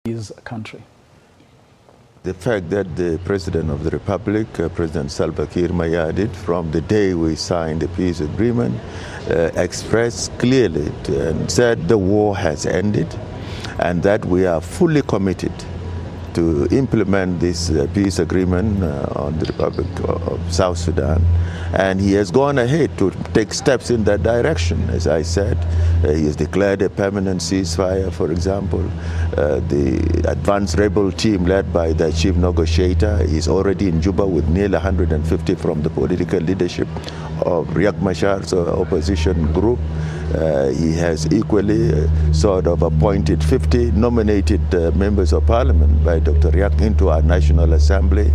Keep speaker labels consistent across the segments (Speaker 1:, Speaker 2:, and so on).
Speaker 1: his country?
Speaker 2: The fact that the President of the Republic, President Salva Kiir Mayardit, from the day we signed the peace agreement, expressed clearly and said the war has ended and that we are fully committed to implement this peace agreement on the Republic of South Sudan. And he has gone ahead to take steps in that direction. As I said, he has declared a permanent ceasefire, for example. The advanced rebel team led by the chief negotiator is already in Juba with nearly 150 from the political leadership of Riek Machar's opposition group. He has equally sort of appointed 50 nominated members of parliament by Dr. Riek into our National Assembly.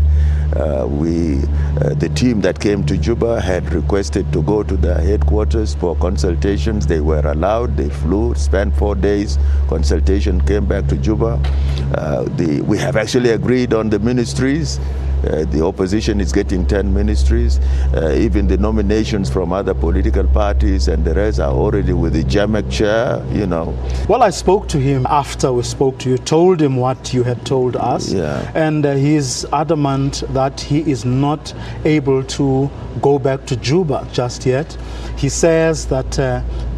Speaker 2: The team that came to Juba had requested to go to the headquarters for consultations. They were allowed, they flew, spent 4 days, consultation, came back to Juba. We have actually agreed on the ministries. The opposition is getting 10 ministries. Even the nominations from other political parties and the rest are already with the JAMAC chair, you know.
Speaker 1: Well, I spoke to him after we spoke to you, told him what you had told us.
Speaker 2: Yeah.
Speaker 1: And he's adamant that he is not able to go back to Juba just yet. He says that,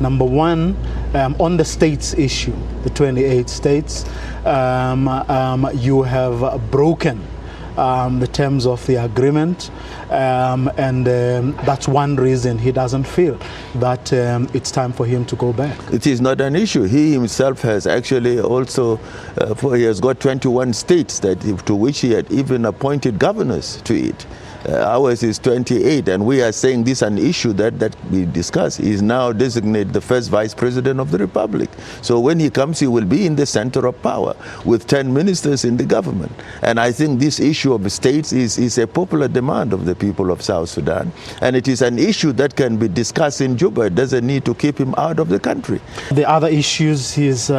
Speaker 1: number one, on the states issue, the 28 states, you have broken the terms of the agreement, and that's one reason he doesn't feel that it's time for him to go back.
Speaker 2: It is not an issue. He himself has actually also, he has got 21 states to which he had even appointed governors to it. Ours is 28, and we are saying this is an issue that we discuss. He is now designated the first vice president of the republic. So when he comes, he will be in the center of power with 10 ministers in the government. And I think this issue of states is a popular demand of the people of South Sudan. And it is an issue that can be discussed in Juba. It doesn't need to keep him out of the country.
Speaker 1: The other issues he's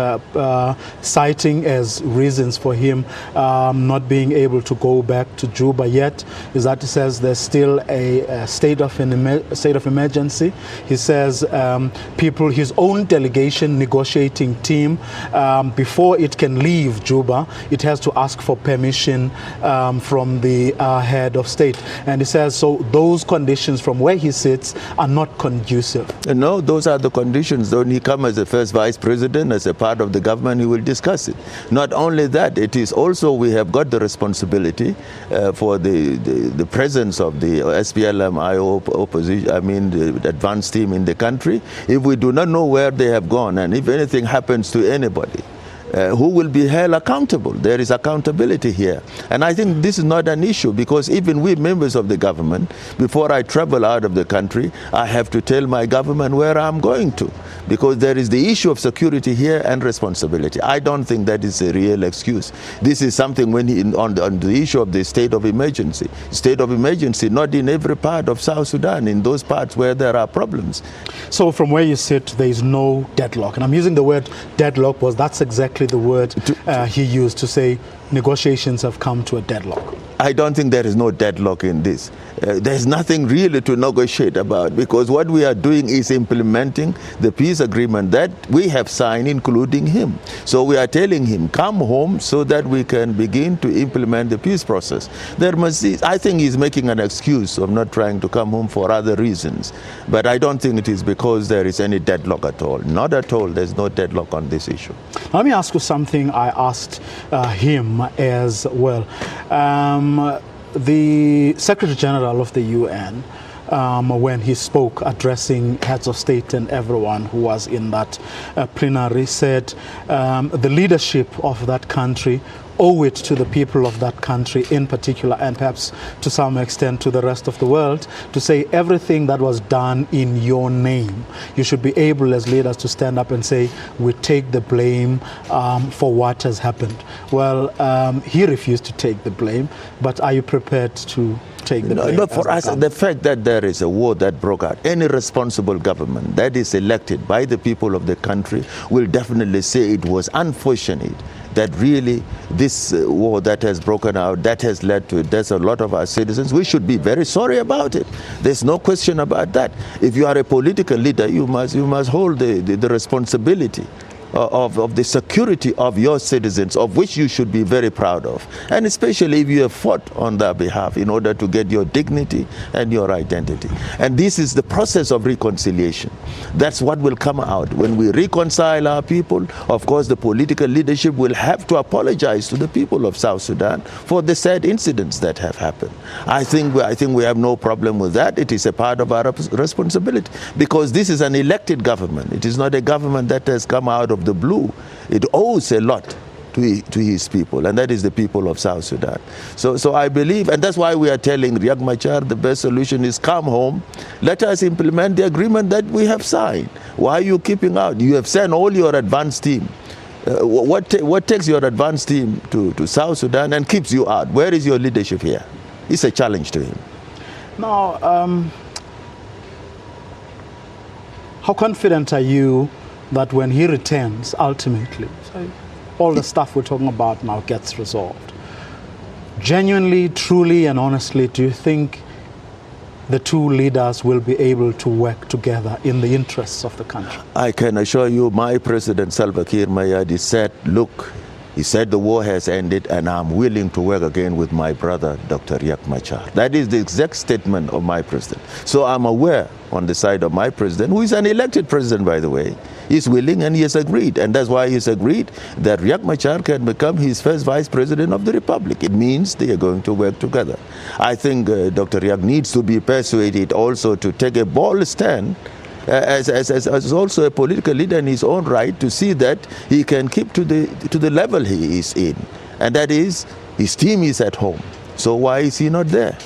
Speaker 1: citing as reasons for him not being able to go back to Juba yet is that he says there's still a state of emergency. He says his own delegation negotiating team, before it can leave Juba, it has to ask for permission from the head of state. And he says so those conditions from where he sits are not conducive.
Speaker 2: No, those are the conditions. When he comes as the first vice president, as a part of the government, he will discuss it. Not only that, it is also we have got the responsibility for the presence of the SPLM-IO opposition, the advanced team in the country. If we do not know where they have gone, and if anything happens to anybody, who will be held accountable? There is accountability here. And I think this is not an issue, because even we members of the government, before I travel out of the country, I have to tell my government where I'm going to, because there is the issue of security here and responsibility. I don't think that is a real excuse. This is something when on the issue of the state of emergency. State of emergency, not in every part of South Sudan, in those parts where there are problems.
Speaker 1: So from where you sit, there is no deadlock. And I'm using the word deadlock because that's exactly the word he used to say negotiations have come to a deadlock.
Speaker 2: I don't think there is no deadlock in this. There's nothing really to negotiate about, because what we are doing is implementing the peace agreement that we have signed, including him. So we are telling him, come home so that we can begin to implement the peace process. I think he's making an excuse of not trying to come home for other reasons. But I don't think it is because there is any deadlock at all. Not at all. There's no deadlock on this issue.
Speaker 1: Let me ask you something I asked him as well. The Secretary General of the UN, when he spoke addressing heads of state and everyone who was in that plenary, said the leadership of that country owe it to the people of that country in particular, and perhaps to some extent to the rest of the world, to say everything that was done in your name, you should be able as leaders to stand up and say, we take the blame for what has happened. Well, he refused to take the blame, but are you prepared to take the blame?
Speaker 2: No, for us, the fact that there is a war that broke out, any responsible government that is elected by the people of the country will definitely say it was unfortunate that really this war that has broken out, that has led to it. There's a lot of our citizens. We should be very sorry about it. There's no question about that. If you are a political leader, you must hold the responsibility of the security of your citizens, of which you should be very proud of. And especially if you have fought on their behalf in order to get your dignity and your identity. And this is the process of reconciliation. That's what will come out. When we reconcile our people, of course, the political leadership will have to apologize to the people of South Sudan for the sad incidents that have happened. I think we have no problem with that. It is a part of our responsibility, because this is an elected government. It is not a government that has come out of the blue. It owes a lot to his people, and that is the people of South Sudan. So I believe, and that's why we are telling Riek Machar the best solution is come home, let us implement the agreement that we have signed. Why are you keeping out? You have sent all your advanced team. What takes your advanced team to South Sudan and keeps you out? Where is your leadership here? It's a challenge to him.
Speaker 1: Now, how confident are you that when he returns, ultimately, all the stuff we're talking about now gets resolved? Genuinely, truly, and honestly, do you think the two leaders will be able to work together in the interests of the country?
Speaker 2: I can assure you, my President Salva Kiir Mayardit said, look, he said the war has ended and I'm willing to work again with my brother, Dr. Riek Machar. That is the exact statement of my president. So I'm aware on the side of my president, who is an elected president, by the way, he's willing and he has agreed. And that's why he's agreed that Riek Machar can become his first vice president of the republic. It means they are going to work together. I think Dr. Riek needs to be persuaded also to take a bold stand as also a political leader in his own right, to see that he can keep to the level he is in. And that is, his team is at home. So why is he not there?